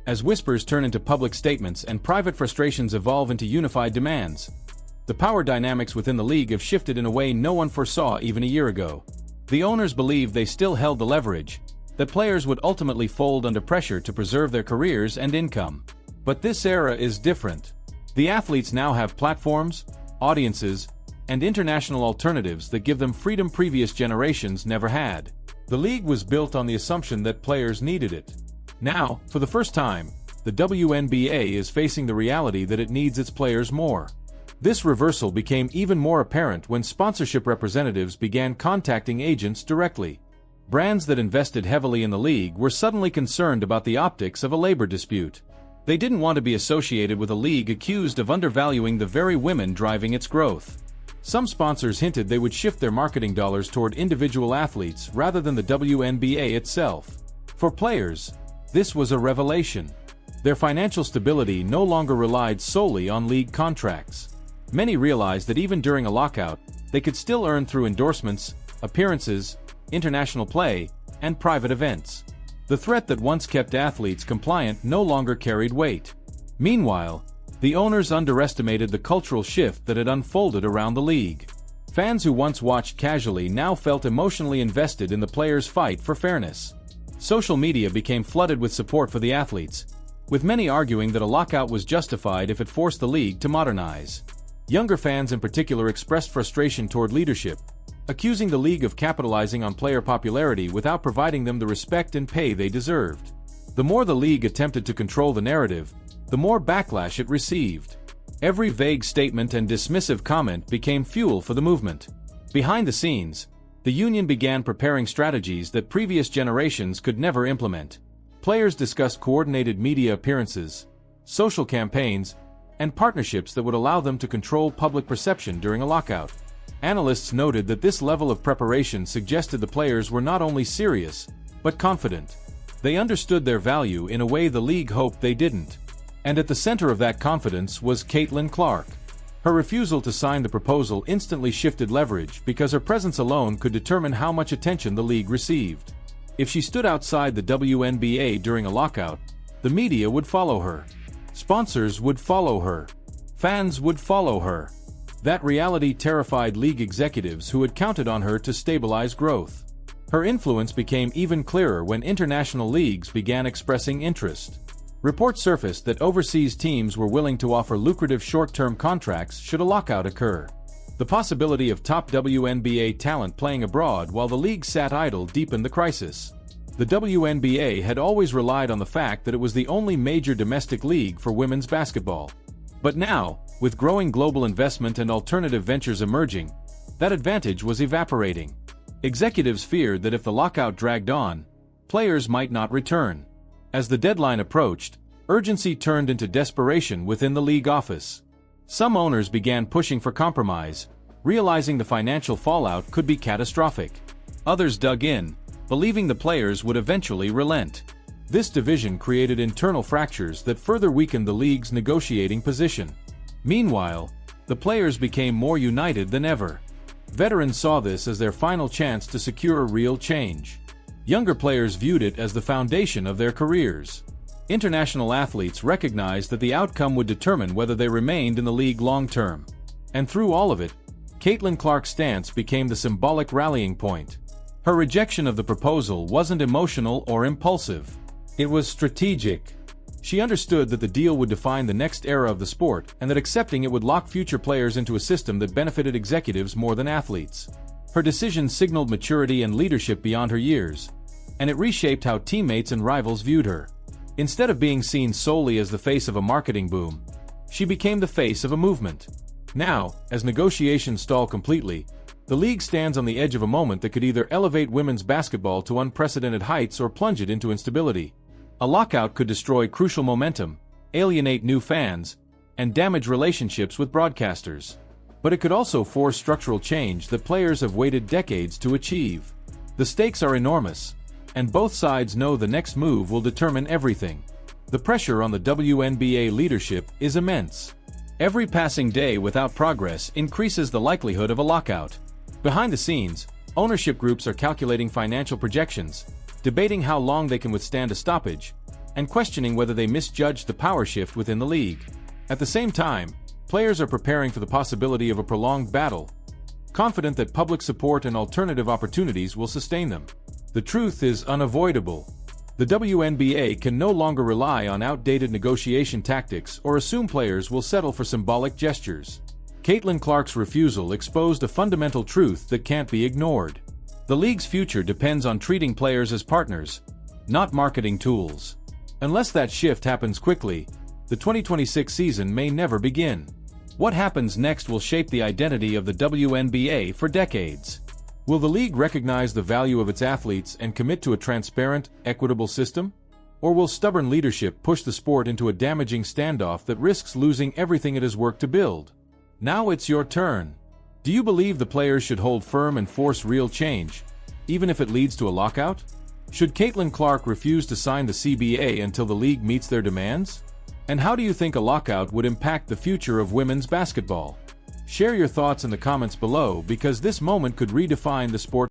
as whispers turn into public statements and private frustrations evolve into unified demands. The power dynamics within the league have shifted in a way no one foresaw even a year ago. The owners believed they still held the leverage, that players would ultimately fold under pressure to preserve their careers and income. But this era is different. The athletes now have platforms, audiences, and international alternatives that give them freedom previous generations never had. The league was built on the assumption that players needed it. Now, for the first time, the WNBA is facing the reality that it needs its players more. This reversal became even more apparent when sponsorship representatives began contacting agents directly. Brands that invested heavily in the league were suddenly concerned about the optics of a labor dispute. They didn't want to be associated with a league accused of undervaluing the very women driving its growth. Some sponsors hinted they would shift their marketing dollars toward individual athletes rather than the WNBA itself. For players, this was a revelation. Their financial stability no longer relied solely on league contracts. Many realized that even during a lockout, they could still earn through endorsements, appearances, international play, and private events. The threat that once kept athletes compliant no longer carried weight. Meanwhile, the owners underestimated the cultural shift that had unfolded around the league. Fans who once watched casually now felt emotionally invested in the players' fight for fairness. Social media became flooded with support for the athletes, with many arguing that a lockout was justified if it forced the league to modernize. Younger fans in particular expressed frustration toward leadership, accusing the league of capitalizing on player popularity without providing them the respect and pay they deserved. The more the league attempted to control the narrative, the more backlash it received. Every vague statement and dismissive comment became fuel for the movement. Behind the scenes, the union began preparing strategies that previous generations could never implement. Players discussed coordinated media appearances, social campaigns, and partnerships that would allow them to control public perception during a lockout. Analysts noted that this level of preparation suggested the players were not only serious, but confident. They understood their value in a way the league hoped they didn't. And at the center of that confidence was Caitlin Clark. Her refusal to sign the proposal instantly shifted leverage because her presence alone could determine how much attention the league received. If she stood outside the WNBA during a lockout, the media would follow her. Sponsors would follow her. Fans would follow her. That reality terrified league executives who had counted on her to stabilize growth. Her influence became even clearer when international leagues began expressing interest. Reports surfaced that overseas teams were willing to offer lucrative short-term contracts should a lockout occur. The possibility of top WNBA talent playing abroad while the league sat idle deepened the crisis. The WNBA had always relied on the fact that it was the only major domestic league for women's basketball. But now, with growing global investment and alternative ventures emerging, that advantage was evaporating. Executives feared that if the lockout dragged on, players might not return. As the deadline approached, urgency turned into desperation within the league office. Some owners began pushing for compromise, realizing the financial fallout could be catastrophic. Others dug in, believing the players would eventually relent. This division created internal fractures that further weakened the league's negotiating position. Meanwhile, the players became more united than ever. Veterans saw this as their final chance to secure real change. Younger players viewed it as the foundation of their careers. International athletes recognized that the outcome would determine whether they remained in the league long-term. And through all of it, Caitlin Clark's stance became the symbolic rallying point. Her rejection of the proposal wasn't emotional or impulsive. It was strategic. She understood that the deal would define the next era of the sport and that accepting it would lock future players into a system that benefited executives more than athletes. Her decision signaled maturity and leadership beyond her years, and it reshaped how teammates and rivals viewed her. Instead of being seen solely as the face of a marketing boom, she became the face of a movement. Now, as negotiations stall completely, the league stands on the edge of a moment that could either elevate women's basketball to unprecedented heights or plunge it into instability. A lockout could destroy crucial momentum, alienate new fans, and damage relationships with broadcasters. But it could also force structural change that players have waited decades to achieve. The stakes are enormous, and both sides know the next move will determine everything. The pressure on the WNBA leadership is immense. Every passing day without progress increases the likelihood of a lockout. Behind the scenes, ownership groups are calculating financial projections, debating how long they can withstand a stoppage, and questioning whether they misjudged the power shift within the league. At the same time, players are preparing for the possibility of a prolonged battle, confident that public support and alternative opportunities will sustain them. The truth is unavoidable. The WNBA can no longer rely on outdated negotiation tactics or assume players will settle for symbolic gestures. Caitlin Clark's refusal exposed a fundamental truth that can't be ignored. The league's future depends on treating players as partners, not marketing tools. Unless that shift happens quickly, the 2026 season may never begin. What happens next will shape the identity of the WNBA for decades. Will the league recognize the value of its athletes and commit to a transparent, equitable system? Or will stubborn leadership push the sport into a damaging standoff that risks losing everything it has worked to build? Now it's your turn. Do you believe the players should hold firm and force real change, even if it leads to a lockout? Should Caitlin Clark refuse to sign the CBA until the league meets their demands? And how do you think a lockout would impact the future of women's basketball? Share your thoughts in the comments below because this moment could redefine the sport.